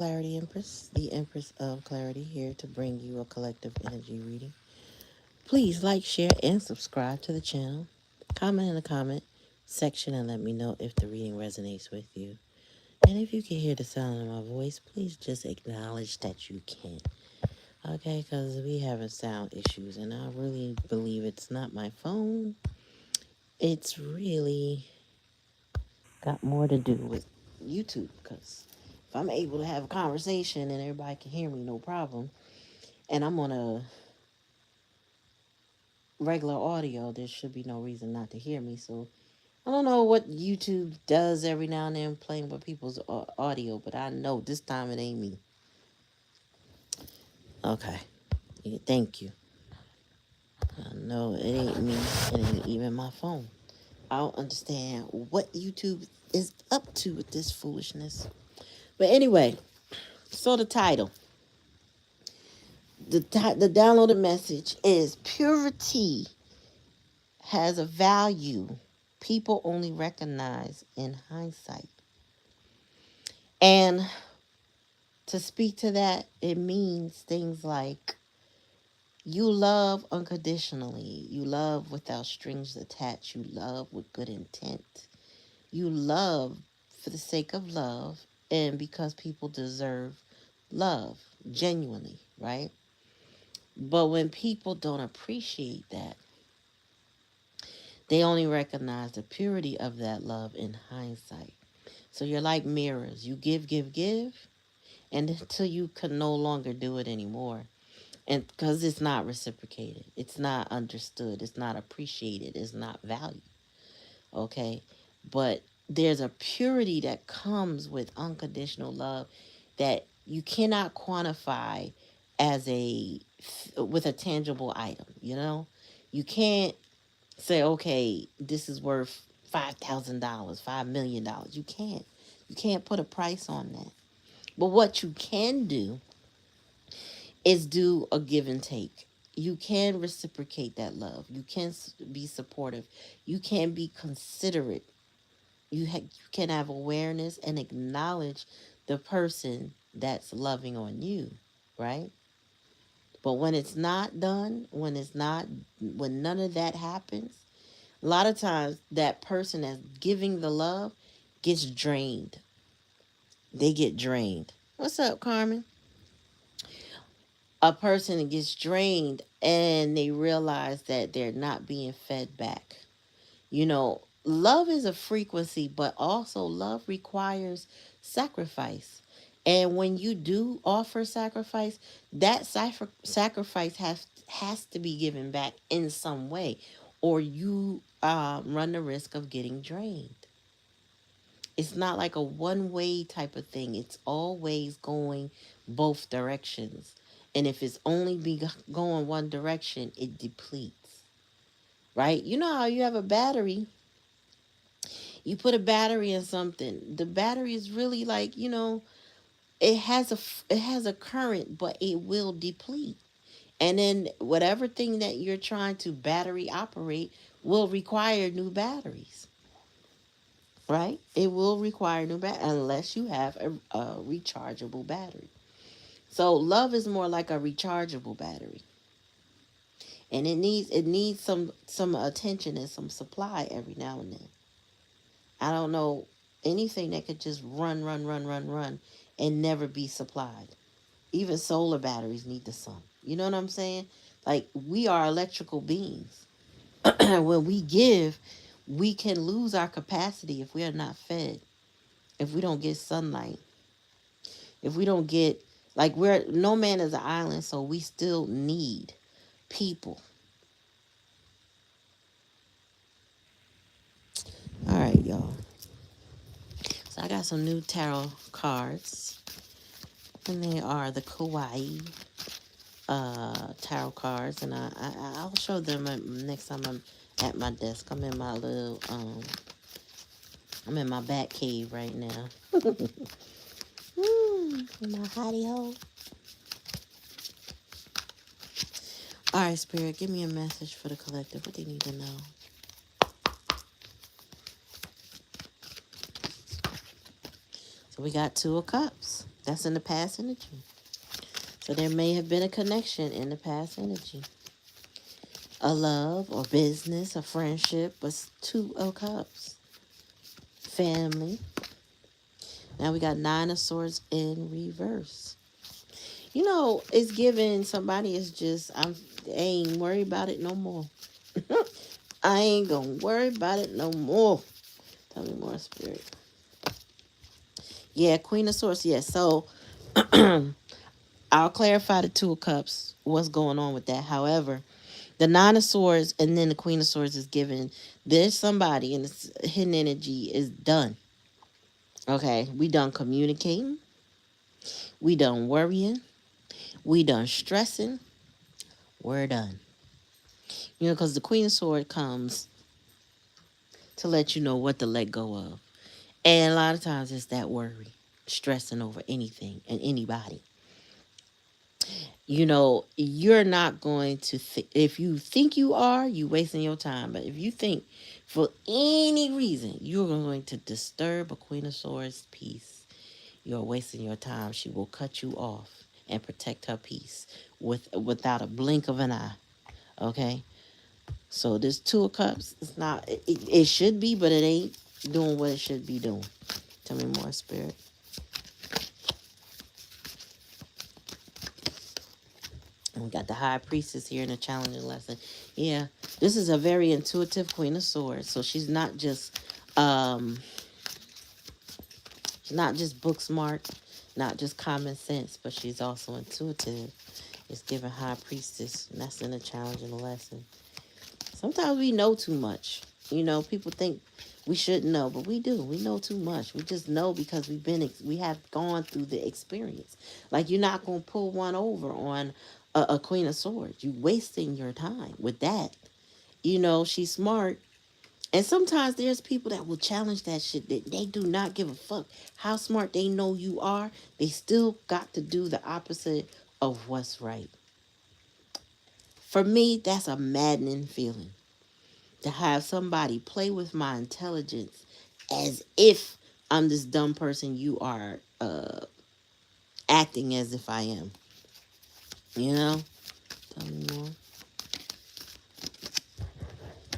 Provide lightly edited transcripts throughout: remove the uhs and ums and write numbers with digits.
Clarity Empress, the Empress of Clarity, here to bring you a collective energy reading. Please like, share, and subscribe to the channel. Comment in the comment section and let me know if the reading resonates with you. And if you can hear the sound of my voice, please just acknowledge that you can. Okay, because we having sound issues, and I really believe it's not my phone. It's really got more to do with YouTube, because if I'm able to have a conversation and everybody can hear me, no problem, and I'm on a regular audio, there should be no reason not to hear me. So I don't know what YouTube does every now and then playing with people's audio, but I know this time it ain't me. Okay. Yeah, thank you. I know it ain't me. It ain't even my phone. I don't understand what YouTube is up to with this foolishness. But anyway, so the title. The downloaded message is purity has a value people only recognize in hindsight. And to speak to that, it means things like you love unconditionally, you love without strings attached, you love with good intent, you love for the sake of love and because people deserve love genuinely, right? But when people don't appreciate that, they only recognize the purity of that love in hindsight. So you're like mirrors. You give, give, give, and until you can no longer do it anymore. And because it's not reciprocated, it's not understood, it's not appreciated, it's not valued. Okay? But there's a purity that comes with unconditional love that you cannot quantify as with a tangible item, you know? You can't say, okay, this is worth $5,000, $5 million. You can't. You can't put a price on that. But what you can do is do a give and take. You can reciprocate that love. You can be supportive. You can be considerate. You can have awareness and acknowledge the person that's loving on you, right? But when it's not done, when none of that happens, a lot of times that person that's giving the love gets drained. They get drained. What's up, Carmen? A person gets drained and they realize that they're not being fed back. You know, love is a frequency, but also love requires sacrifice. And when you do offer sacrifice, that sacrifice has to be given back in some way, or you run the risk of getting drained. It's not like a one way type of thing. It's always going both directions. And if it's only going one direction, it depletes, right? You know how you have a battery, you put a battery in something. The battery is really like, it has a current, but it will deplete. And then whatever thing that you're trying to battery operate will require new batteries, right? It will require new battery unless you have a rechargeable battery. So love is more like a rechargeable battery, and it needs some attention and some supply every now and then. I don't know anything that could just run, run, run, run, run, and never be supplied. Even solar batteries need the sun. You know what I'm saying? Like we are electrical beings. When we give, we can lose our capacity if we are not fed. If we don't get sunlight, if we don't get like we're no man is an island, so we still need people. All right, y'all. So I got some new tarot cards, and they are the Kawaii tarot cards, and I'll show them next time I'm at my desk. I'm in my bat cave right now. In my hidey hole. All right, Spirit, give me a message for the collective. What they need to know. So we got Two of Cups. That's in the past energy. So there may have been a connection in the past energy. A love or business, a friendship, but two of cups. Family. Now we got nine of swords in reverse. You know, it's giving somebody is just, I ain't worried about it no more. I ain't gonna worry about it no more. Tell me more, spirit. Yeah, Queen of Swords. Yeah, so I'll clarify the Two of Cups, what's going on with that. However, the Nine of Swords and then the Queen of Swords is given. There's somebody and this hidden energy is done. Okay, we done communicating. We done worrying. We done stressing. We're done. You know, because the Queen of Swords comes to let you know what to let go of. And a lot of times it's that worry, stressing over anything and anybody. You know, you're not going to if you think you are, you wasting your time. But if you think for any reason you're going to disturb a Queen of Swords peace, you're wasting your time. She will cut you off and protect her peace without a blink of an eye. Okay? So this Two of Cups, it's not it should be, but it ain't doing what it should be doing. Tell me more, spirit. And we got the High Priestess here in a challenging lesson. Yeah, this is a very intuitive Queen of Swords. So um she's not just book smart, not just common sense, but she's also intuitive. It's giving High Priestess, and that's in a challenging lesson. Sometimes we know too much. You know, people think we shouldn't know, but we do. We know too much. We just know because we have gone through the experience. Like you're not gonna pull one over on a Queen of Swords. You wasting your time with that. You know, she's smart. And sometimes there's people that will challenge that shit that they do not give a fuck how smart they know you are. They still got to do the opposite of what's right. For me, that's a maddening feeling to have somebody play with my intelligence as if I'm this dumb person you are acting as if I am. You know? Tell me more.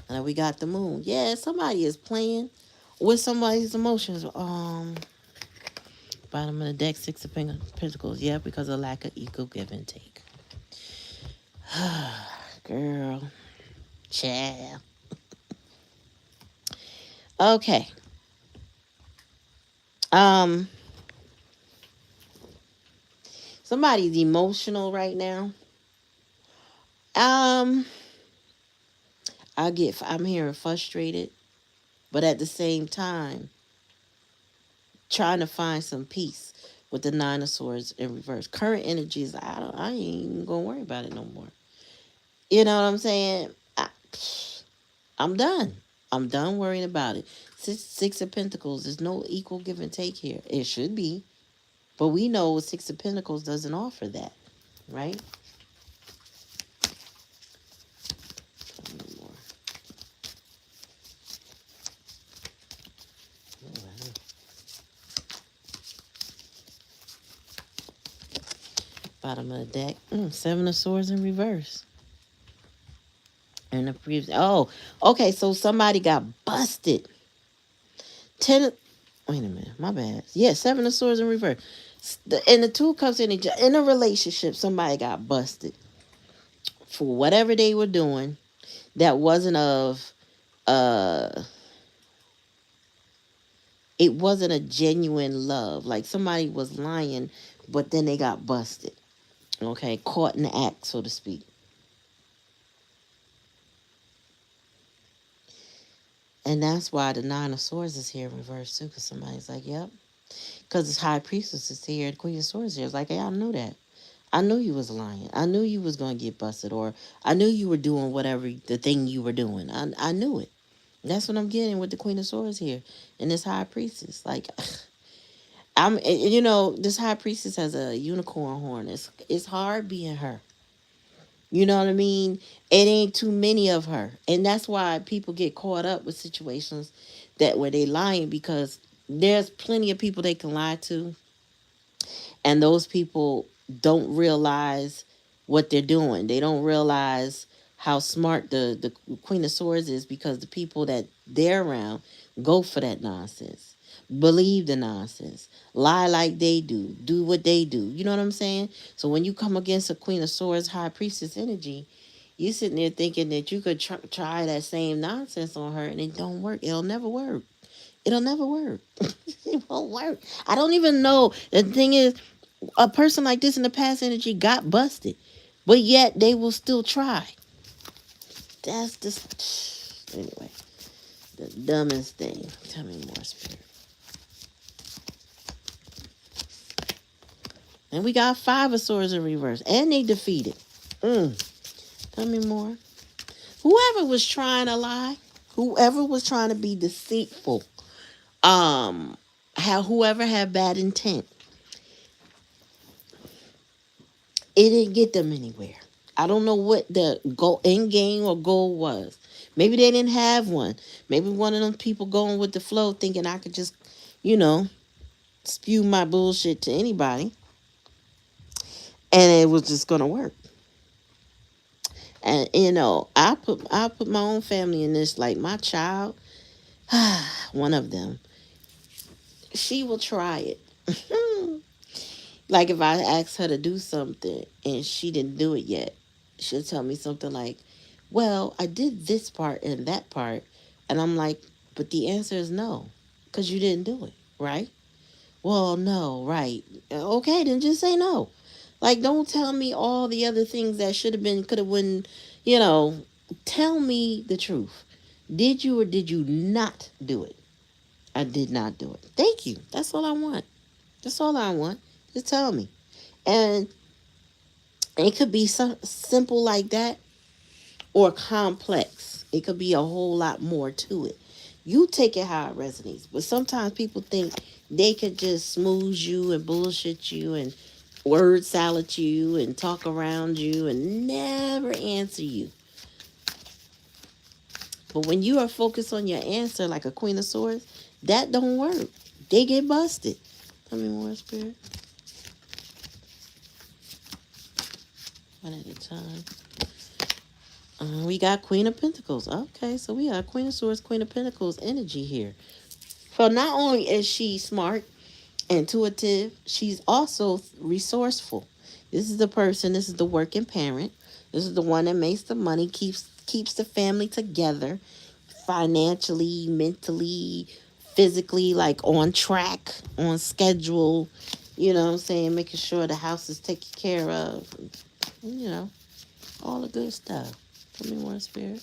And we got the moon. Yeah, somebody is playing with somebody's emotions. Bottom of the deck, Six of Pentacles. Yeah, because of lack of equal give and take. Girl. Child. Okay. Um, Somebody's emotional right now. Um, I'm hearing frustrated, but at the same time, trying to find some peace with the Nine of Swords in reverse. Current energy is I ain't even gonna worry about it no more. You know what I'm saying? I'm done. I'm done worrying about it. Six of Pentacles. There's no equal give and take here. It should be, but we know Six of Pentacles doesn't offer that, right? Bottom of the deck. Seven of Swords in reverse. And the previous. Oh, okay. So somebody got busted. Wait a minute. My bad. Yeah, Seven of Swords in reverse. And the Two of Cups in a relationship. Somebody got busted for whatever they were doing that wasn't of. It wasn't a genuine love. Like somebody was lying, but then they got busted. Okay, caught in the act, so to speak. And that's why the Nine of Swords is here in reverse too, because somebody's like, yep. Because this High Priestess is here, the Queen of Swords here. It's like, hey, I knew that. I knew you was lying. I knew you was going to get busted, or I knew you were doing whatever the thing you were doing. I knew it. That's what I'm getting with the Queen of Swords here and this High Priestess. Like, this High Priestess has a unicorn horn. It's hard being her. You know what I mean? It ain't too many of her. And that's why people get caught up with situations where they lying, because there's plenty of people they can lie to. And those people don't realize what they're doing. They don't realize how smart the Queen of Swords is, because the people that they're around go for that nonsense, believe the nonsense, lie like they do what they do. You know what I'm saying? So when you come against a Queen of Swords, High Priestess energy, you sitting there thinking that you could try that same nonsense on her, and it don't work. It'll never work. It'll never work. It won't work. I don't even know. The thing is, a person like this in the past energy got busted, but yet they will still try. That's just anyway, the dumbest thing. Tell me more, Spirit. And we got 5 of Swords in reverse, and they defeated. Tell me more. Whoever was trying to lie, whoever was trying to be deceitful, how whoever had bad intent, it didn't get them anywhere. I don't know what the end game or goal was. Maybe they didn't have one. Maybe one of them people going with the flow, thinking I could just, you know, spew my bullshit to anybody, and it was just gonna work. And I put my own family in this. Like my child, one of them, she will try it. Like if I ask her to do something and she didn't do it yet, she'll tell me something like, "Well, I did this part and that part," and I'm like, "But the answer is no, because you didn't do it, right?" "Well, no, right." "Okay, then just say no. Like, don't tell me all the other things that should have been, could have been, you know. Tell me the truth. Did you or did you not do it?" "I did not do it." "Thank you. That's all I want. That's all I want. Just tell me." And it could be so simple like that, or complex. It could be a whole lot more to it. You take it how it resonates. But sometimes people think they could just smooth you and bullshit you and word salad you and talk around you and never answer you. But when you are focused on your answer like a Queen of Swords, that don't work. They get busted. Tell me more, Spirit. One at a time. We got Queen of Pentacles. Okay, so we got Queen of Swords, Queen of Pentacles energy here. So not only is she smart, intuitive, she's also resourceful. This is the person, this is the working parent. This is the one that makes the money, keeps the family together, financially, mentally, physically, like on track, on schedule. You know what I'm saying? Making sure the house is taken care of. You know, all the good stuff. Tell me more, Spirit.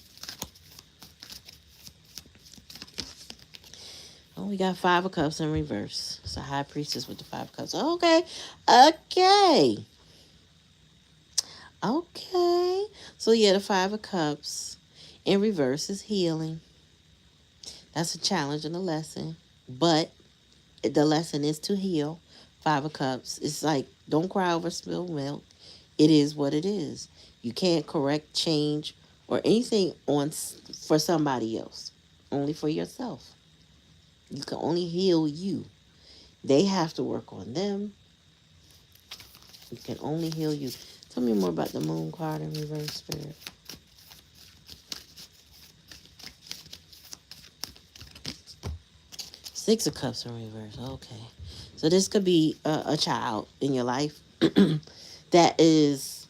Oh, we got 5 of Cups in reverse. It's a High Priestess with the 5 of Cups. Okay. Okay. Okay. So yeah, the 5 of Cups in reverse is healing. That's a challenge and a lesson. But the lesson is to heal. 5 of Cups. It's like, don't cry over spilled milk. It is what it is. You can't correct, change, or anything for somebody else. Only for yourself. You can only heal you. They have to work on them. You can only heal you. Tell me more about the Moon card in reverse, Spirit. 6 of Cups in reverse. Okay. So this could be a child in your life that is,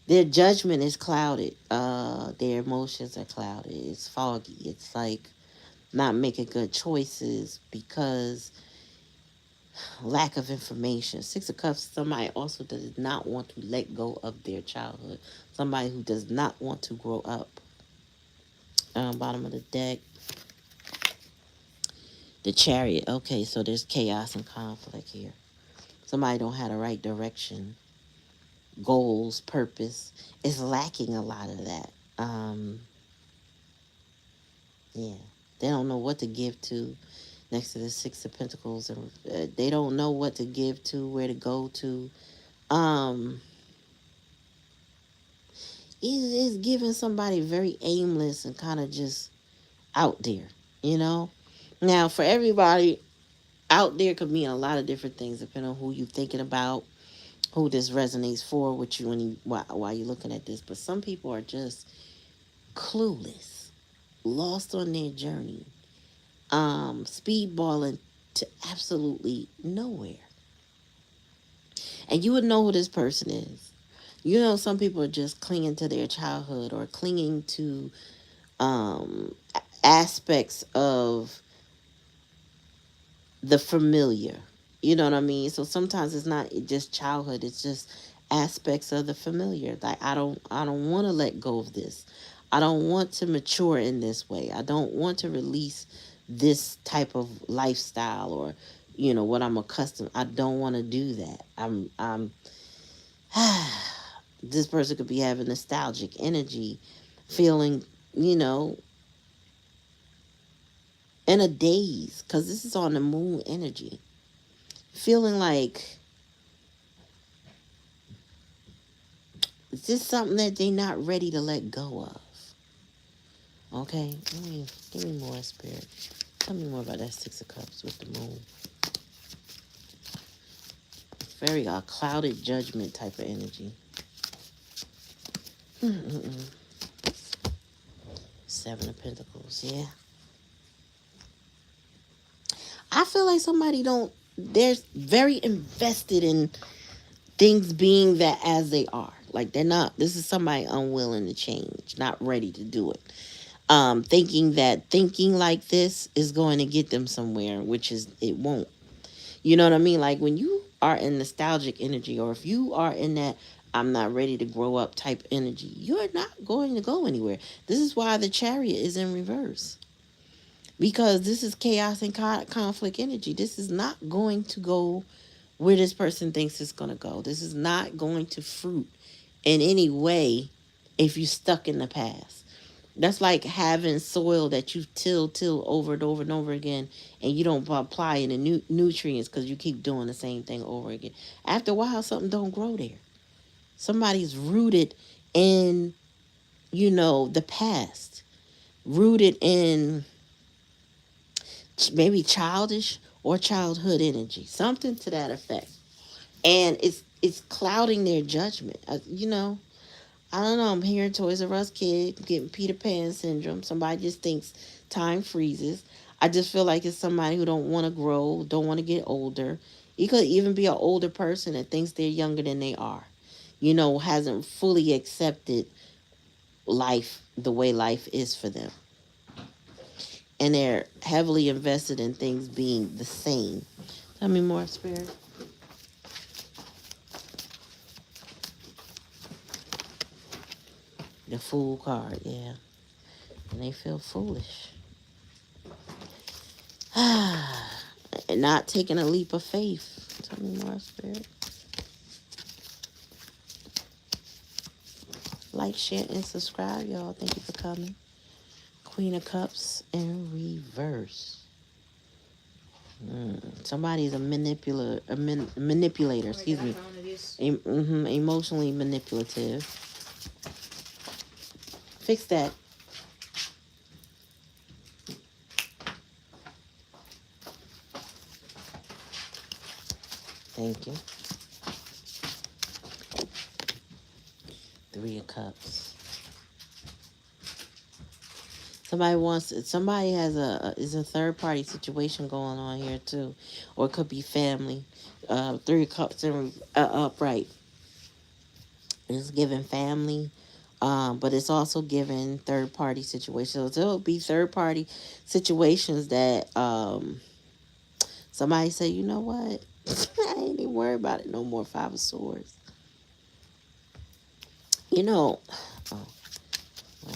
their judgment is clouded. Their emotions are clouded. It's foggy. It's like not making good choices because lack of information. 6 of Cups, somebody also does not want to let go of their childhood. Somebody who does not want to grow up. Bottom of the deck. The Chariot. Okay, so there's chaos and conflict here. Somebody don't have the right direction, goals, purpose. It's lacking a lot of that. Yeah. They don't know what to give to next to the 6 of Pentacles. And they don't know what to give to, where to go to. It is giving somebody very aimless and kind of just out there, you know? Now, for everybody out there could mean a lot of different things depending on who you're thinking about, who this resonates for with you, when you while you're looking at this. But some people are just clueless, lost on their journey, speedballing to absolutely nowhere. And you would know who this person is. You know, some people are just clinging to their childhood or clinging to aspects of the familiar. You know what I mean? So sometimes it's not just childhood, it's just aspects of the familiar. Like I don't want to let go of this. I don't want to mature in this way. I don't want to release this type of lifestyle or what I'm accustomed. I don't want to do that. I'm this person could be having nostalgic energy, feeling, you know, in a daze cuz this is on the moon energy. Feeling like it's just something that they're not ready to let go of. Okay, give me more, spirit. Tell me more about that Six of Cups with the moon. It's very clouded judgment type of energy. Seven of Pentacles, yeah. I feel like they're very invested in things being that as they are. Like this is somebody unwilling to change, not ready to do it. Thinking like this is going to get them somewhere, which is it won't. You know what I mean? Like when you are in nostalgic energy, or if you are in that I'm not ready to grow up type energy, you're not going to go anywhere. This is why the Chariot is in reverse. Because this is chaos and conflict energy. This is not going to go where this person thinks it's going to go. This is not going to fruit in any way if you're stuck in the past. That's like having soil that you till over and over and over again, and you don't apply any new nutrients because you keep doing the same thing over again. After a while, something don't grow there. Somebody's rooted in, the past, rooted in maybe childish or childhood energy, something to that effect, and it's clouding their judgment. I don't know. I'm hearing Toys R Us kid getting Peter Pan syndrome. Somebody just thinks time freezes. I just feel like it's somebody who don't want to grow, don't want to get older. It could even be an older person that thinks they're younger than they are. Hasn't fully accepted life the way life is for them. And they're heavily invested in things being the same. Tell me more, Spirit. The Fool card, yeah. And they feel foolish. And not taking a leap of faith. Tell me more, Spirit. Like, share, and subscribe, y'all. Thank you for coming. Queen of Cups in reverse. Somebody's a manipulator. Excuse me. Emotionally manipulative. Fix that. Thank you. Three of Cups. Somebody is a third party situation going on here too, or it could be family. Three of Cups in upright. It's giving family, but it's also giving third party situations. So there'll be third party situations that somebody say, you know what, I ain't even worried about it no more. Five of Swords. Oh,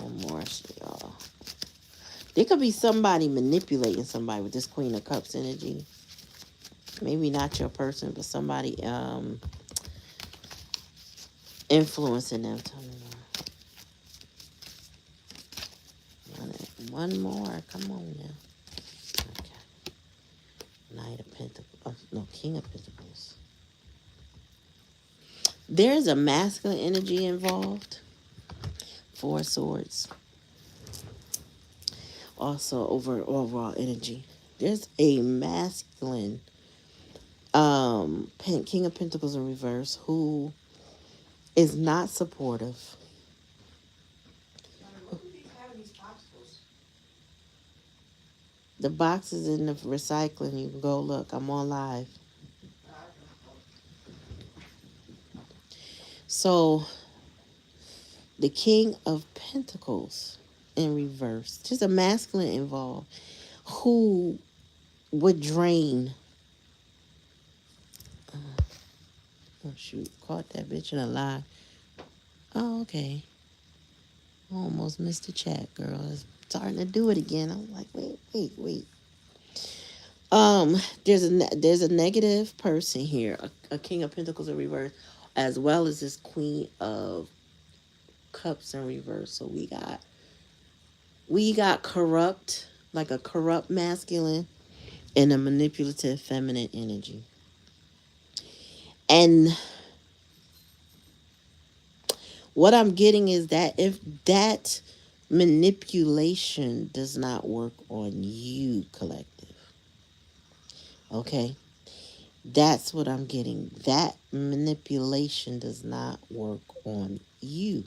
one more, y'all. There could be somebody manipulating somebody with this Queen of Cups energy. Maybe not your person, but somebody influencing them. Tell me more. One more. Come on now. Okay. Knight of Pentacles. Oh, no, King of Pentacles. There's a masculine energy involved. Four of Swords. Also over overall energy. There's a masculine King of Pentacles in reverse who is not supportive. The box is in the recycling. You can go look. I'm on live. So the King of Pentacles in reverse, just a masculine involved, who would drain. Oh shoot! Caught that bitch in a lie. Oh, okay. Almost missed the chat, girl. It's starting to do it again. I'm like, wait. There's a negative person here, a King of Pentacles in reverse, as well as this Queen of Cups in reverse. So we got corrupt, like a corrupt masculine, and a manipulative feminine energy. And what I'm getting is that if that manipulation does not work on you, collective, okay, that's what I'm getting. That manipulation does not work on you.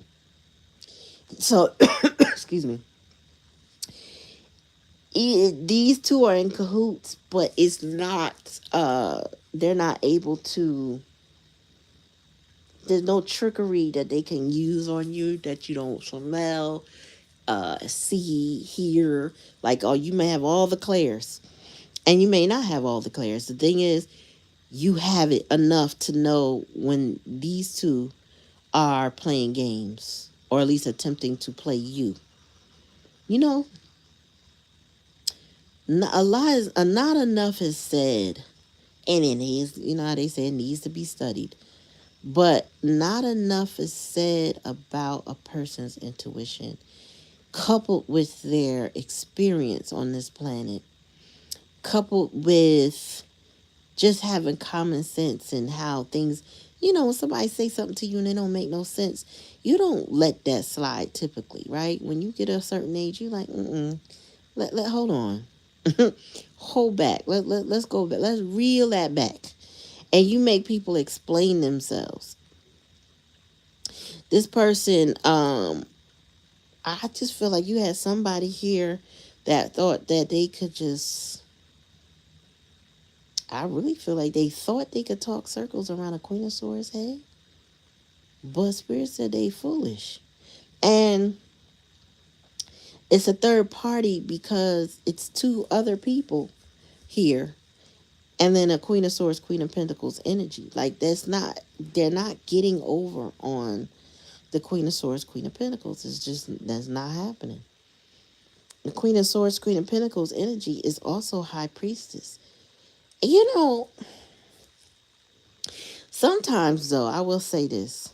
So, excuse me. These two are in cahoots, but it's not. They're not able to. There's no trickery that they can use on you that you don't smell, see, hear. Like, oh, you may have all the clairs, and you may not have all the clairs. The thing is, you have it enough to know when these two are playing games, or at least attempting to play you. You know, not enough is said, and it needs. You know how they say it needs to be studied, but not enough is said about a person's intuition, coupled with their experience on this planet, coupled with just having common sense and how things, when somebody say something to you and they don't make no sense, you don't let that slide typically, right? When you get a certain age, you're like, hold on. Hold back. Let's go back. Let's reel that back. And you make people explain themselves. This person, I just feel like you had somebody here that thought that they could just, I really feel like they thought they could talk circles around a Queen of Swords head. But Spirit said they foolish. And it's a third party because it's two other people here. And then a Queen of Swords, Queen of Pentacles energy. Like they're not getting over on the Queen of Swords, Queen of Pentacles. That's not happening. The Queen of Swords, Queen of Pentacles energy is also High Priestess. Sometimes though, I will say this.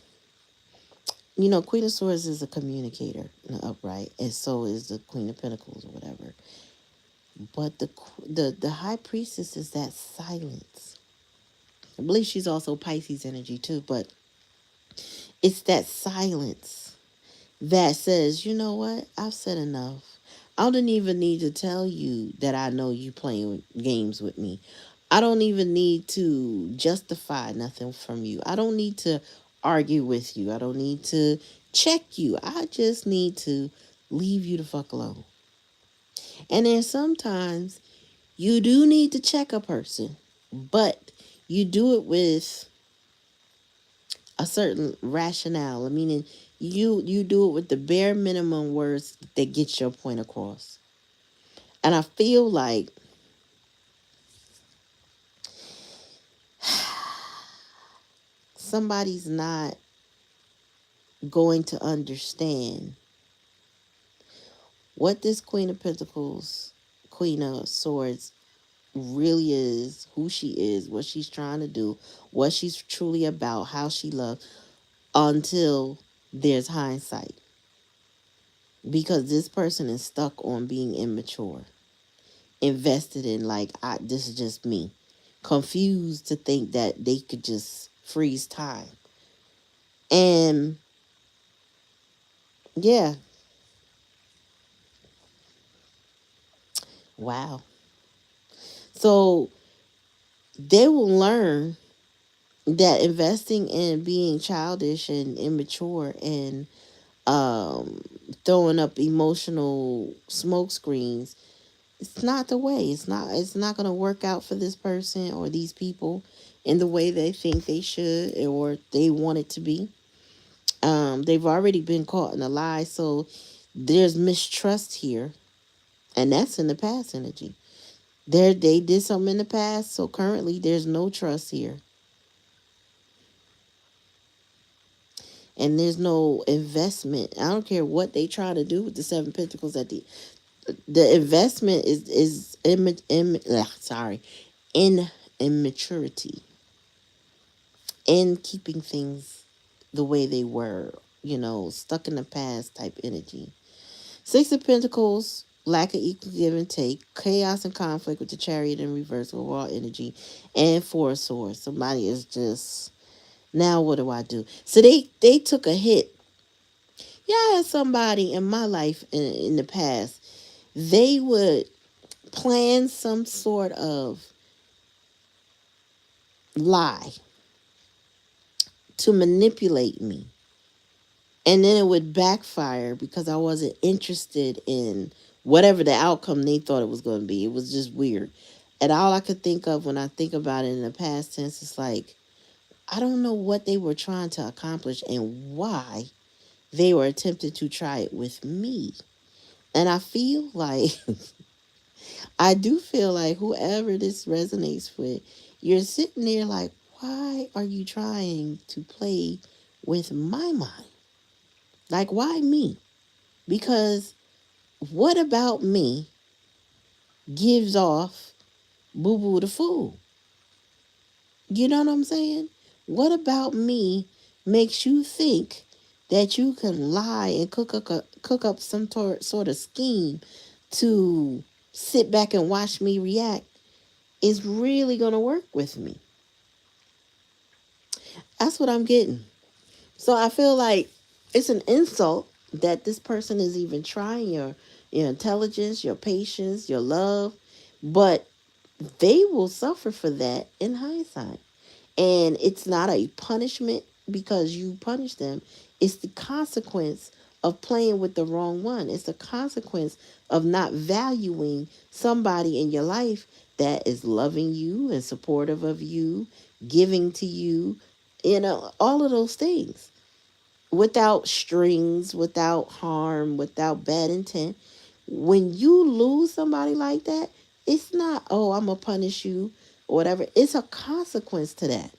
Queen of Swords is a communicator in the upright, and so is the Queen of Pentacles or whatever. But the High Priestess is that silence. I believe she's also Pisces energy too, but it's that silence that says, you know what? I've said enough. I don't even need to tell you that I know you playing games with me. I don't even need to justify nothing from you. I don't need to argue with you. I don't need to check you. I just need to leave you the fuck alone. And then sometimes you do need to check a person, but you do it with a certain rationale. Meaning you do it with the bare minimum words that get your point across. And I feel like somebody's not going to understand what this Queen of Pentacles, Queen of Swords really is, who she is, what she's trying to do, what she's truly about, how she loves, until there's hindsight. Because this person is stuck on being immature, invested in this is just me, confused to think that they could just freeze time. And yeah, wow. So they will learn that investing in being childish and immature and um, throwing up emotional smoke screens, it's not the way. It's not going to work out for this person or these people in the way they think they should or they want it to be. They've already been caught in a lie, so there's mistrust here, and that's in the past energy. They did something in the past, so currently there's no trust here, and there's no investment. I don't care what they try to do with the Seven Pentacles. At the investment is sorry, in immaturity, in keeping things the way they were, stuck in the past type energy. Six of Pentacles, lack of equal give and take, chaos and conflict with the Chariot in reverse with raw energy, and Four of Swords. Somebody is just, now what do I do? So they took a hit. Yeah, I had somebody in my life in the past. They would plan some sort of lie to manipulate me. And then it would backfire because I wasn't interested in whatever the outcome they thought it was going to be. It was just weird. And all I could think of when I think about it in the past tense is like, I don't know what they were trying to accomplish and why they were attempting to try it with me. And I feel like, I do feel like whoever this resonates with, you're sitting there like, why are you trying to play with my mind? Like, why me? Because what about me gives off Boo Boo the Fool? You know what I'm saying? What about me makes you think that you can lie and cook up some sort of scheme to sit back and watch me react is really going to work with me? That's what I'm getting. So I feel like it's an insult that this person is even trying your intelligence, your patience, your love, but they will suffer for that in hindsight. And it's not a punishment because you punish them. It's the consequence of playing with the wrong one. It's the consequence of not valuing somebody in your life that is loving you and supportive of you, giving to you, all of those things without strings, without harm, without bad intent. When you lose somebody like that, it's not, oh, I'm going to punish you or whatever. It's a consequence to that.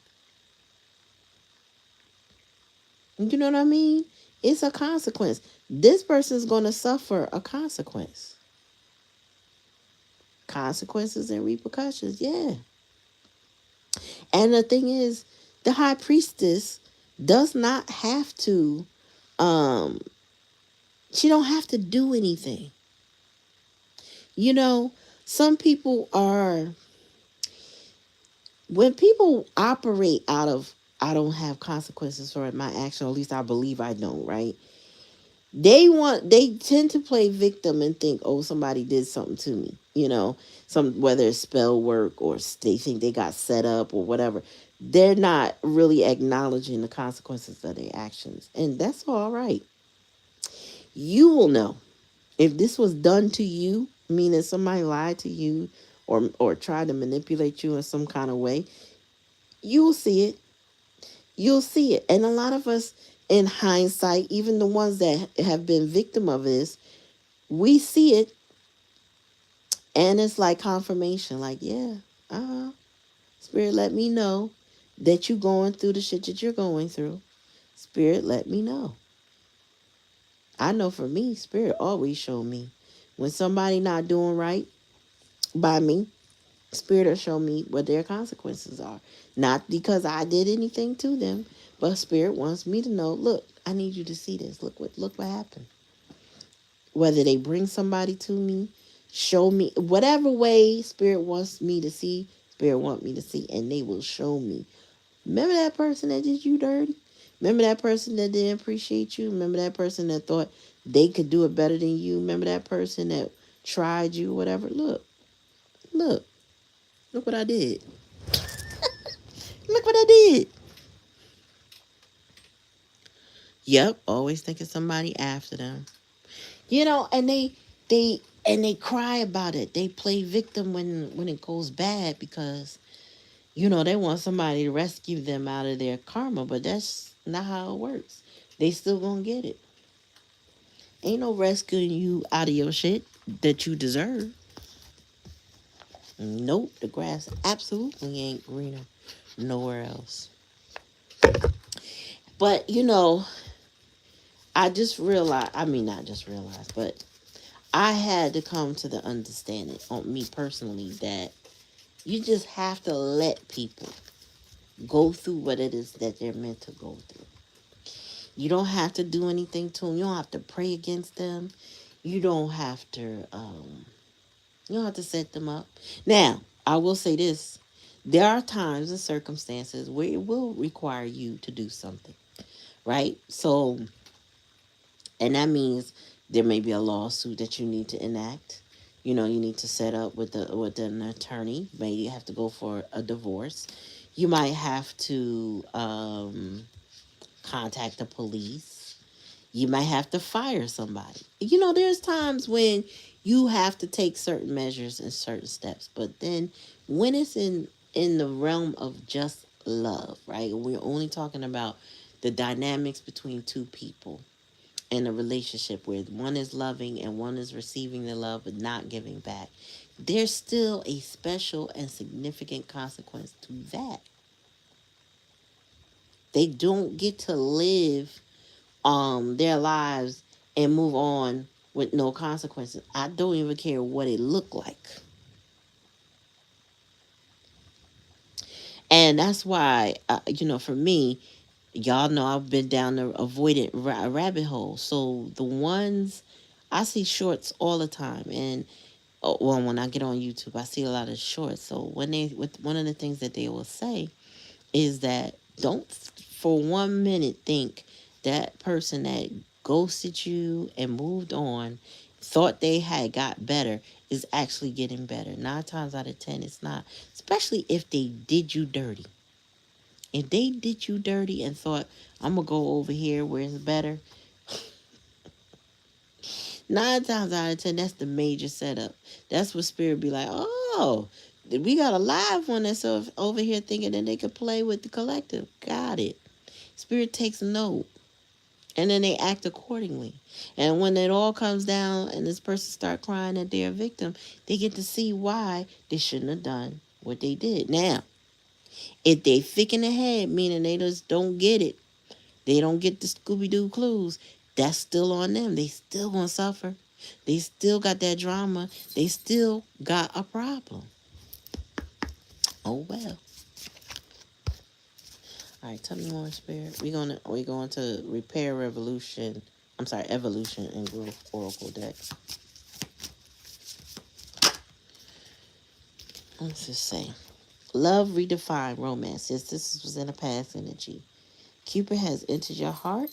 You know what I mean? It's a consequence. This person's going to suffer a consequence. Consequences and repercussions, yeah. And the thing is, the high priestess does not have to, um, she don't have to do anything. You know, some people are, when people operate out of, I don't have consequences for my action, or at least I believe I don't, right? They tend to play victim and think, oh, somebody did something to me, whether it's spell work or they think they got set up or whatever. They're not really acknowledging the consequences of their actions, and that's all right. You will know if this was done to you, meaning somebody lied to you or tried to manipulate you in some kind of way. You'll see it. You'll see it. And a lot of us, in hindsight, even the ones that have been victim of this, we see it, and it's like confirmation. Like, yeah, Spirit, let me know that you going through the shit that you're going through. Spirit, let me know. I know for me, Spirit always show me when somebody not doing right by me. Spirit will show me what their consequences are. Not because I did anything to them, but Spirit wants me to know, look, I need you to see this. Look what happened. Whether they bring somebody to me, show me, whatever way Spirit wants me to see, Spirit want me to see, and they will show me. Remember that person that did you dirty? Remember that person that didn't appreciate you? Remember that person that thought they could do it better than you? Remember that person that tried you, whatever? Look. Look what I did. Look what I did. Yep, always thinking somebody after them. And they cry about it. They play victim when it goes bad because they want somebody to rescue them out of their karma, but that's not how it works. They still gonna get it. Ain't no rescuing you out of your shit that you deserve. Nope, the grass absolutely ain't greener nowhere else. But I just realized, I mean, not just realized, but I had to come to the understanding on me personally that you just have to let people go through what it is that they're meant to go through. You don't have to do anything to them. You don't have to pray against them. You don't have to. You don't have to set them up. Now, I will say this: there are times and circumstances where it will require you to do something, right? So, and that means there may be a lawsuit that you need to enact. You need to set up with an attorney. Maybe you have to go for a divorce. You might have to contact the police. You might have to fire somebody. There's times when you have to take certain measures and certain steps. But then when it's in the realm of just love, right? We're only talking about the dynamics between two people in a relationship where one is loving and one is receiving the love but not giving back. There's still a special and significant consequence to that. They don't get to live their lives and move on with no consequences. I don't even care what it looked like. And that's why, for me, y'all know I've been down the avoidant rabbit hole. So the ones I see shorts all the time, and well, when I get on YouTube, I see a lot of shorts. So with one of the things that they will say is that don't for 1 minute think that person that ghosted you and moved on, thought they had got better, is actually getting better. 9 times out of 10, it's not. Especially if they did you dirty. If they did you dirty and thought, I'm going to go over here where it's better, 9 times out of 10, that's the major setup. That's what spirit be like, oh, we got a live one that's over here thinking that they could play with the collective. Got it. Spirit takes note. And then they act accordingly. And when it all comes down and this person start crying that they're a victim, they get to see why they shouldn't have done what they did. Now, if they thick in the head, meaning they just don't get it, they don't get the Scooby-Doo clues, that's still on them. They still gonna suffer. They still got that drama. They still got a problem. Oh well. All right, tell me more, Spirit. We're going to repair revolution. I'm sorry, evolution and growth oracle deck. Let's just say, love redefined romance. Yes, this was in a past energy. Cupid has entered your heart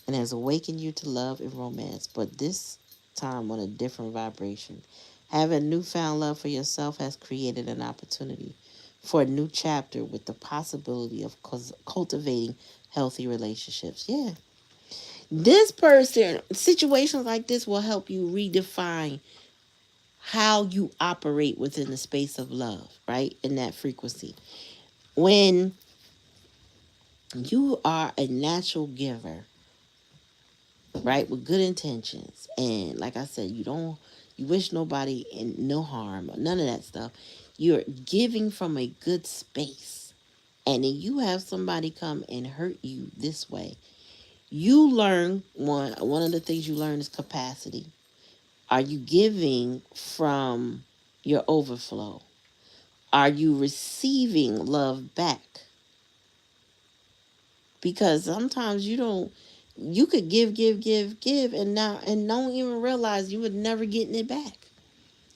and has awakened you to love and romance, but this time on a different vibration. Having newfound love for yourself has created an opportunity for a new chapter with the possibility of cultivating healthy relationships. Yeah. This person, situations like this will help you redefine how you operate within the space of love, right? In that frequency. When you are a natural giver, right, with good intentions, and like I said, you wish nobody in no harm, none of that stuff. You're giving from a good space, and then you have somebody come and hurt you this way. You learn one of the things you learn is capacity. Are you giving from your overflow? Are you receiving love back? Because sometimes you could give, and don't even realize you were never getting it back.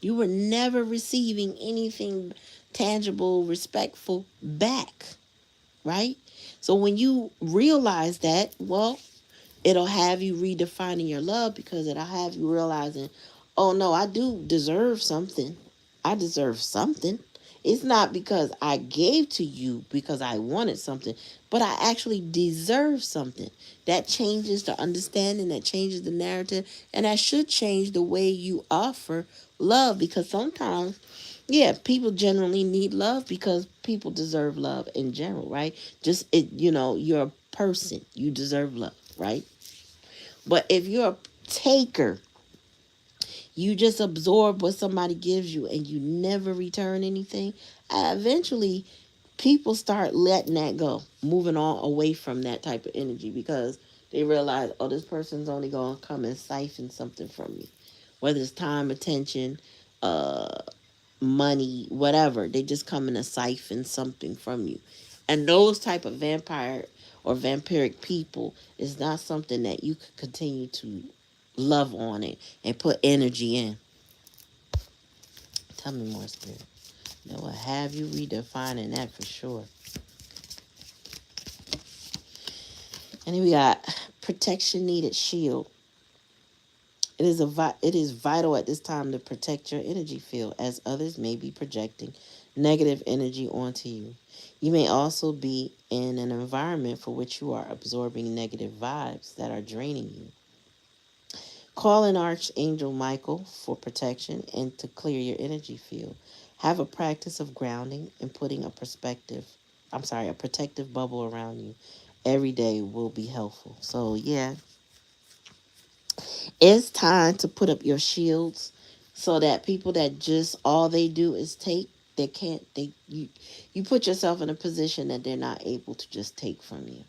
You were never receiving anything tangible, respectful back, right? So when you realize that, well, it'll have you redefining your love because it'll have you realizing, oh no, I do deserve something. I deserve something. It's not because I gave to you because I wanted something, but I actually deserve something. That changes the understanding, that changes the narrative, and that should change the way you offer love, because sometimes, yeah, people generally need love because people deserve love in general, right? Just you're a person, you deserve love, right? But if you're a taker, you just absorb what somebody gives you and you never return anything, eventually people start letting that go, moving on away from that type of energy, because they realize, oh, this person's only going to come and siphon something from me, whether it's time, attention, uh money, whatever. They just come in and siphon something from you. And those type of vampire or vampiric people is not something that you could continue to love on it and put energy in. Tell me more, Spirit. That will have you redefining that for sure. And then we got protection needed shield. It is vital at this time to protect your energy field, as others may be projecting negative energy onto you. You may also be in an environment for which you are absorbing negative vibes that are draining you. Call in Archangel Michael for protection and to clear your energy field. Have a practice of grounding and putting a protective bubble around you every day will be helpful. So, yeah, it's time to put up your shields so that people that just all they do is take, they can't they you put yourself in a position that they're not able to just take from you.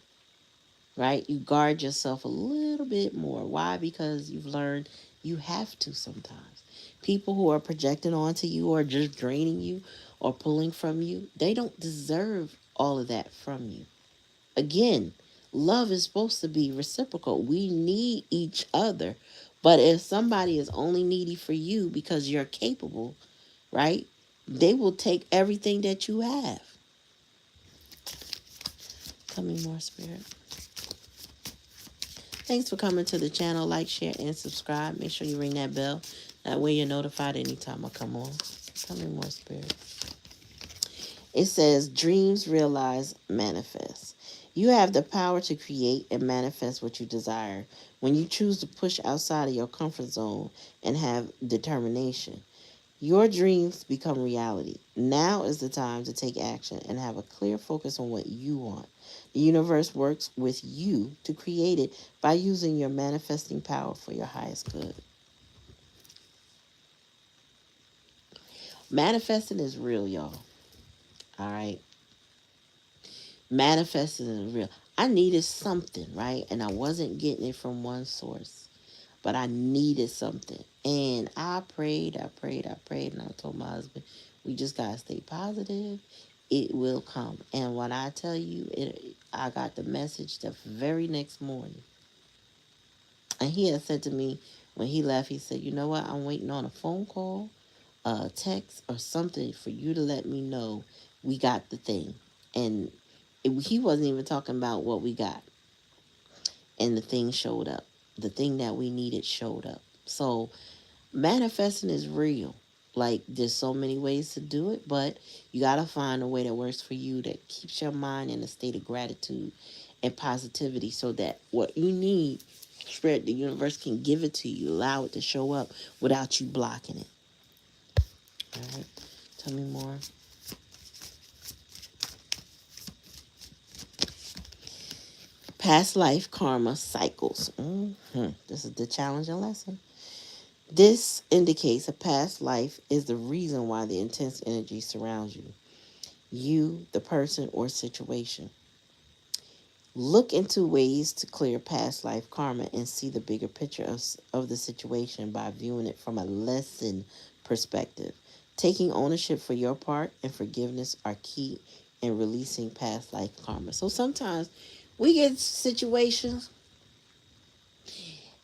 Right? You guard yourself a little bit more. Why? Because you've learned you have to sometimes. People who are projecting onto you or just draining you or pulling from you, they don't deserve all of that from you. Again, love is supposed to be reciprocal. We need each other. But if somebody is only needy for you because you're capable, right? They will take everything that you have. Tell me more, Spirit. Thanks for coming to the channel. Like, share, and subscribe. Make sure you ring that bell. That way you're notified anytime I come on. Tell me more, Spirit. It says, dreams realize, manifest. You have the power to create and manifest what you desire when you choose to push outside of your comfort zone and have determination. Your dreams become reality. Now is the time to take action and have a clear focus on what you want. The universe works with you to create it by using your manifesting power for your highest good. Manifesting is real, y'all. All right. Manifesting is real. I needed something, right? And I wasn't getting it from one source, but I needed something. And I prayed, and I told my husband, we just got to stay positive. It will come. And when I tell you, I got the message the very next morning. And he had said to me when he left, he said, you know what? I'm waiting on a phone call, a text, or something for you to let me know we got the thing. And he wasn't even talking about what we got. And the thing showed up. The thing that we needed showed up. So manifesting is real. Like, there's so many ways to do it, but you got to find a way that works for you, that keeps your mind in a state of gratitude and positivity, so that what you need, Spirit, the universe can give it to you, allow it to show up without you blocking it. All right, tell me more. Past life karma cycles. This is the challenging lesson. This indicates a past life is the reason why the intense energy surrounds you. You, the person, or situation. Look into ways to clear past life karma and see the bigger picture of the situation by viewing it from a lesson perspective. Taking ownership for your part and forgiveness are key in releasing past life karma. So sometimes we get situations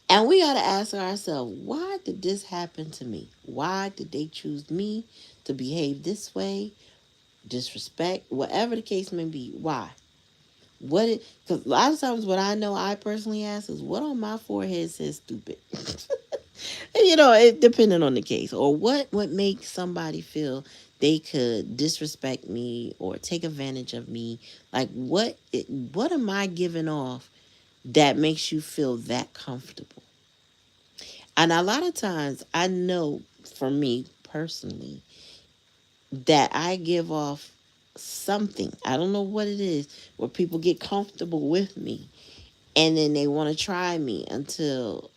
and we got to ask ourselves, why did this happen to me? Why did they choose me to behave this way? Disrespect, whatever the case may be. Why? Because a lot of times what I know I personally ask is, what on my forehead says stupid? And, it depending on the case. Or what makes somebody feel they could disrespect me or take advantage of me. Like what am I giving off that makes you feel that comfortable? And a lot of times I know for me personally that I give off something. I don't know what it is where people get comfortable with me and then they want to try me until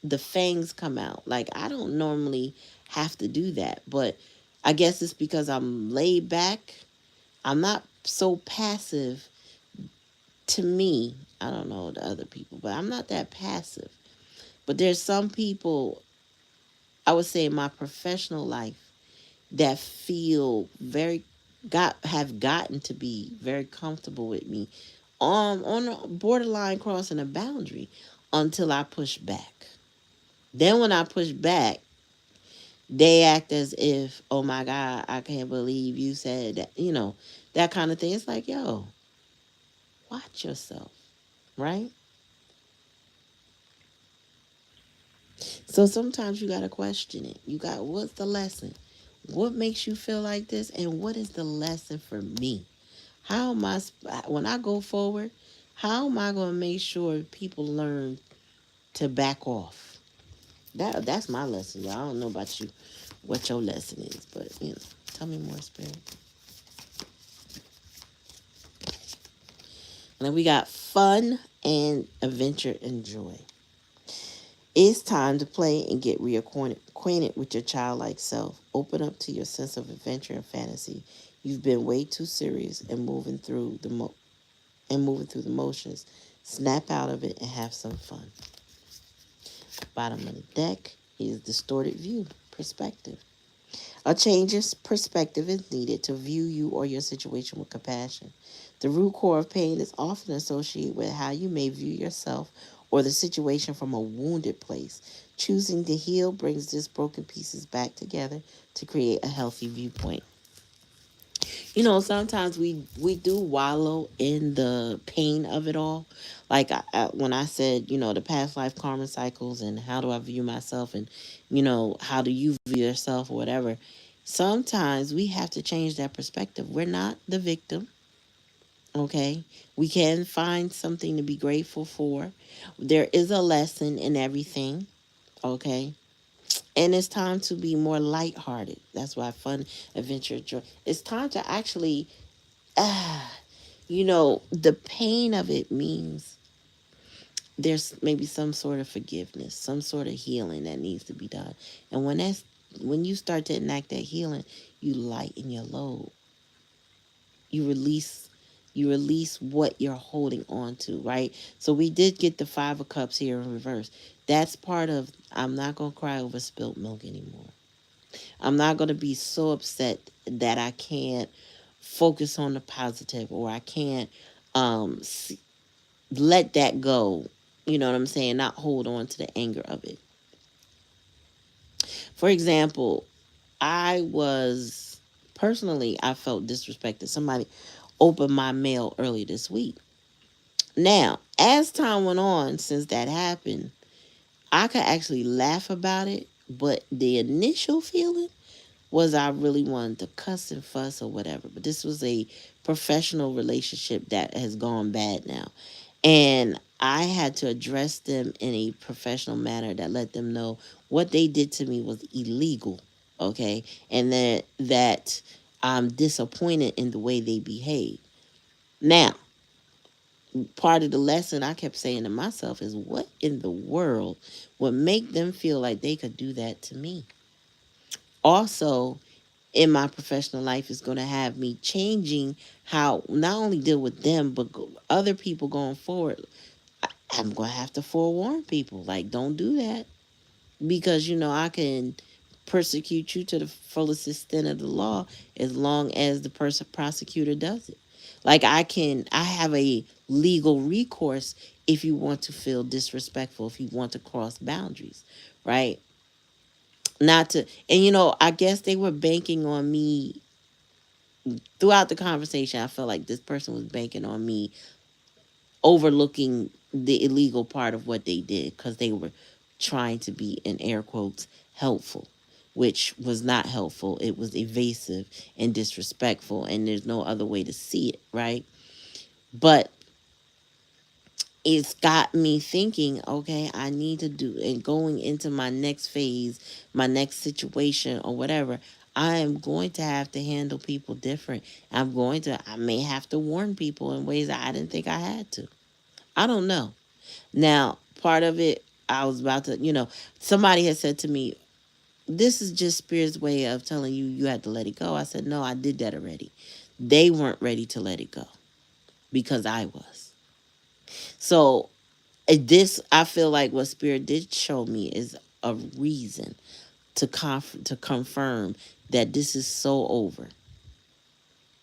the fangs come out. Like I don't normally have to do that, but I guess it's because I'm laid back. I'm not so passive to me. I don't know the other people, but I'm not that passive. But there's some people I would say in my professional life that feel very got have gotten to be very comfortable with me on a borderline crossing a boundary until I push back. Then when I push back, they act as if, oh my God, I can't believe you said that, that kind of thing. It's like, yo, watch yourself, right? So sometimes you got to question it. What's the lesson? What makes you feel like this? And what is the lesson for me? How am I, when I go forward, how am I going to make sure people learn to back off? That's my lesson, y'all. I don't know about you, what your lesson is, but, tell me more, Spirit. And then we got fun and adventure and joy. It's time to play and get reacquainted with your childlike self. Open up to your sense of adventure and fantasy. You've been way too serious and moving through the motions. Snap out of it and have some fun. Bottom of the deck is distorted view, perspective. A change of perspective is needed to view you or your situation with compassion. The root core of pain is often associated with how you may view yourself or the situation from a wounded place. Choosing to heal brings these broken pieces back together to create a healthy viewpoint. Sometimes we do wallow in the pain of it all. Like when I said, the past life karma cycles and how do I view myself and, how do you view yourself or whatever. Sometimes we have to change that perspective. We're not the victim. Okay. We can find something to be grateful for. There is a lesson in everything. Okay. And it's time to be more lighthearted. That's why fun, adventure, joy. It's time to actually the pain of it means there's maybe some sort of forgiveness, some sort of healing that needs to be done. And when you start to enact that healing, you lighten your load. You release what you're holding on to, right? So we did get the 5 of Cups here in reverse. That's part of I'm not gonna cry over spilt milk anymore. I'm not gonna be so upset that I can't focus on the positive or I can't see, let that go. You know what I'm saying? Not hold on to the anger of it. For example, I felt disrespected. Somebody opened my mail early this week. Now, as time went on since that happened, I could actually laugh about it, but the initial feeling was I really wanted to cuss and fuss or whatever. But this was a professional relationship that has gone bad now. And I had to address them in a professional manner that let them know what they did to me was illegal. Okay. And that I'm disappointed in the way they behave. Now, part of the lesson I kept saying to myself is what in the world would make them feel like they could do that to me? Also, in my professional life is going to have me changing how not only deal with them but other people going forward. I'm going to have to forewarn people like don't do that because I can persecute you to the fullest extent of the law as long as the prosecutor does it. Like I have a legal recourse if you want to feel disrespectful, if you want to cross boundaries, right? Not to, and I guess they were banking on me throughout the conversation. I felt like this person was banking on me overlooking the illegal part of what they did because they were trying to be, in air quotes, helpful. which was not helpful. It was evasive and disrespectful, and there's no other way to see it, right? But it's got me thinking, okay, I need to do, and going into my next phase, my next situation or whatever, I am going to have to handle people different. I may have to warn people in ways that I didn't think I had to. I don't know. Now, part of it, I was about to, somebody had said to me, this is just Spirit's way of telling you you had to let it go. I said, no, I did that already. They weren't ready to let it go because I was. So this, I feel like what Spirit did show me is a reason to confirm that this is so over.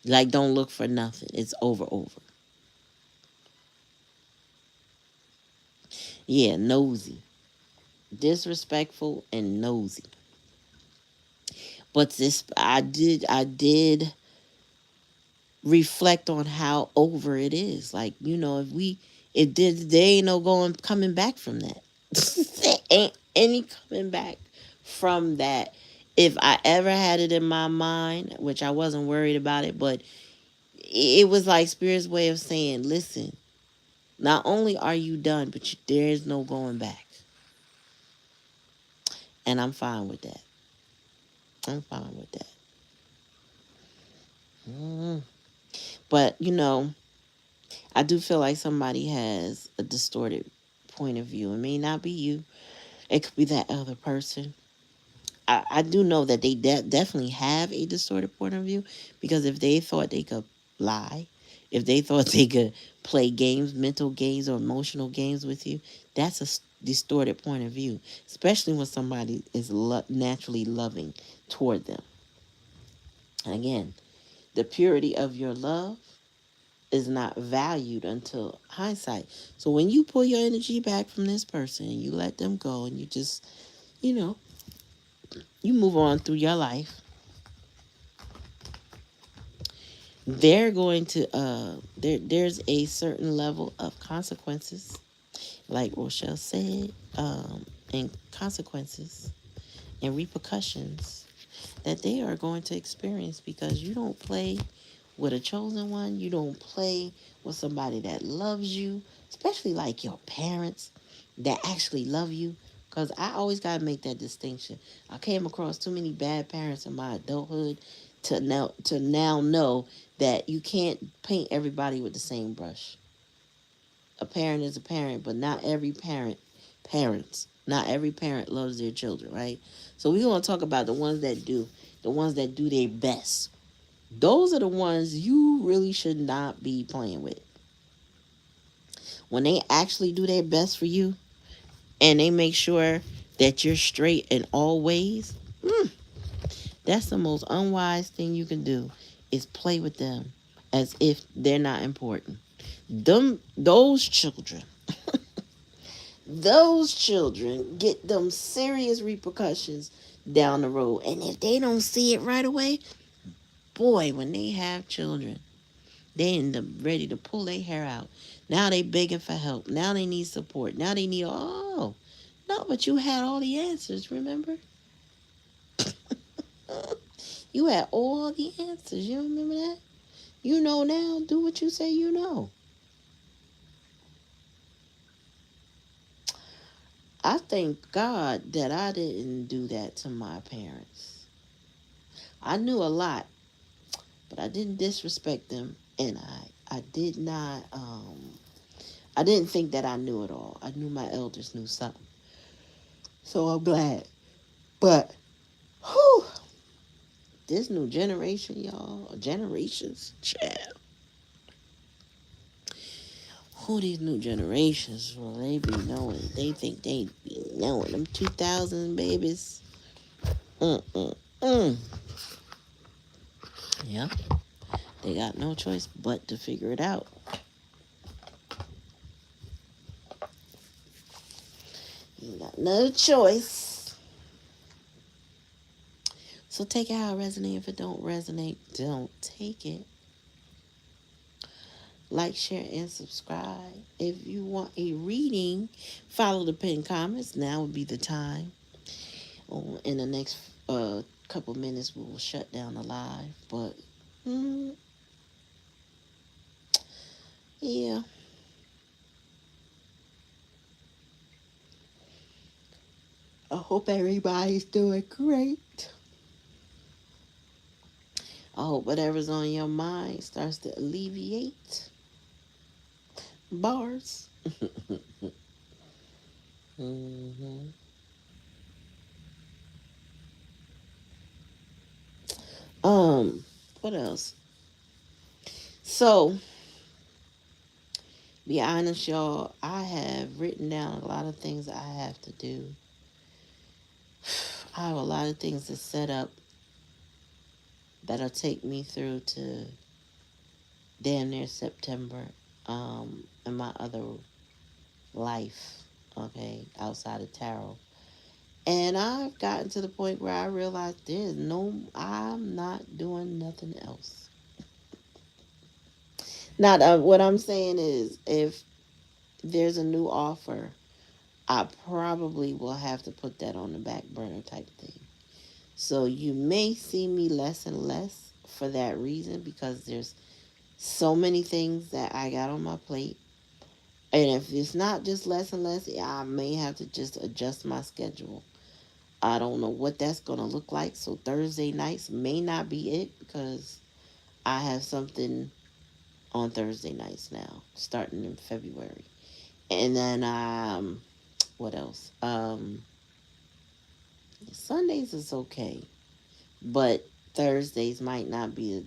Like, don't look for nothing. It's over. Yeah, nosy, disrespectful, and nosy. But this, I did reflect on how over it is. Like, there ain't no coming back from that. There ain't any coming back from that. If I ever had it in my mind, which I wasn't worried about it, but it was like Spirit's way of saying, listen, not only are you done, but there's no going back. And I'm fine with that. I'm fine with that. Mm. But, I do feel like somebody has a distorted point of view. It may not be you, it could be that other person. I do know that they definitely have a distorted point of view, because if they thought they could lie, if they thought they could play games, mental games or emotional games with you, that's a distorted point of view, especially when somebody is naturally loving toward them. And again, the purity of your love is not valued until hindsight. So when you pull your energy back from this person and you let them go and you just, you know, you move on through your life, they're going to there's a certain level of consequences, like Rochelle said, and consequences and repercussions that they are going to experience, because you don't play with a chosen one. You don't play with somebody that loves you, especially like your parents that actually love you. Because I always got to make that distinction. I came across too many bad parents in my adulthood to now know that you can't paint everybody with the same brush. A parent is a parent, but not every parent loves their children, right? So we're going to talk about the ones that do their best. Those are the ones you really should not be playing with. When they actually do their best for you and they make sure that you're straight in all ways, that's the most unwise thing you can do, is play with them as if they're not important. Those children, those children get them serious repercussions down the road. And if they don't see it right away, boy, when they have children, they end up ready to pull their hair out. Now they begging for help. Now they need support. Now they need, oh, no, but you had all the answers, remember? You had all the answers. You remember that? You know now. Do what you say you know. I thank God that I didn't do that to my parents. I knew a lot, but I didn't disrespect them, and I did not I didn't think that I knew it all. I knew my elders knew something. So I'm glad. But whew, this new generation, y'all, generations, child. Who these new generations, well, they be knowing. They think they be knowing. Them 2000 babies. Mm. Yeah, they got no choice but to figure it out. You got no choice. So take it how it resonates. If it don't resonate, don't take it. Like, share, and subscribe. If you want a reading, follow the pinned comments. Now would be the time. In the next A couple minutes, we will shut down the live. But mm, yeah, I hope everybody's doing great. I hope whatever's on your mind starts to alleviate. Bars. hmm Um, what else? So, be honest, y'all, I have written down a lot of things I have to do. I have a lot of things to set up that'll take me through to damn near September, in my other life, okay, outside of tarot. And I've gotten to the point where I realize I'm not doing nothing else. Not what I'm saying is, if there's a new offer, I probably will have to put that on the back burner type thing. So you may see me less and less for that reason, because there's so many things that I got on my plate. And if it's not just less and less, I may have to just adjust my schedule. I don't know what that's going to look like. So Thursday nights may not be it, because I have something on Thursday nights now, starting in February. And then, what else? Sundays is okay, but Thursdays might not be.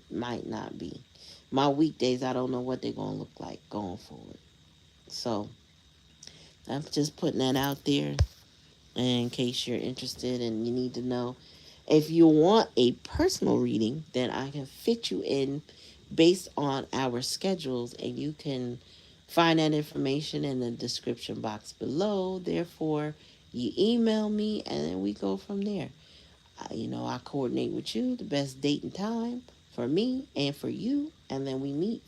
My weekdays, I don't know what they're going to look like going forward. So I'm just putting that out there in case you're interested and you need to know. If you want a personal reading, then I can fit you in based on our schedules, and you can find that information in the description box below. Therefore, you email me and then we go from there. I coordinate with you the best date and time for me and for you, and then we meet.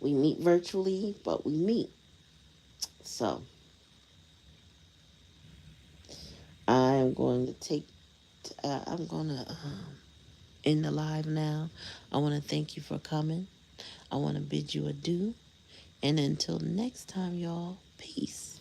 We meet virtually, but we meet. So I'm going to take. I'm going to end the live now. I want to thank you for coming. I want to bid you adieu. And until next time, y'all, peace.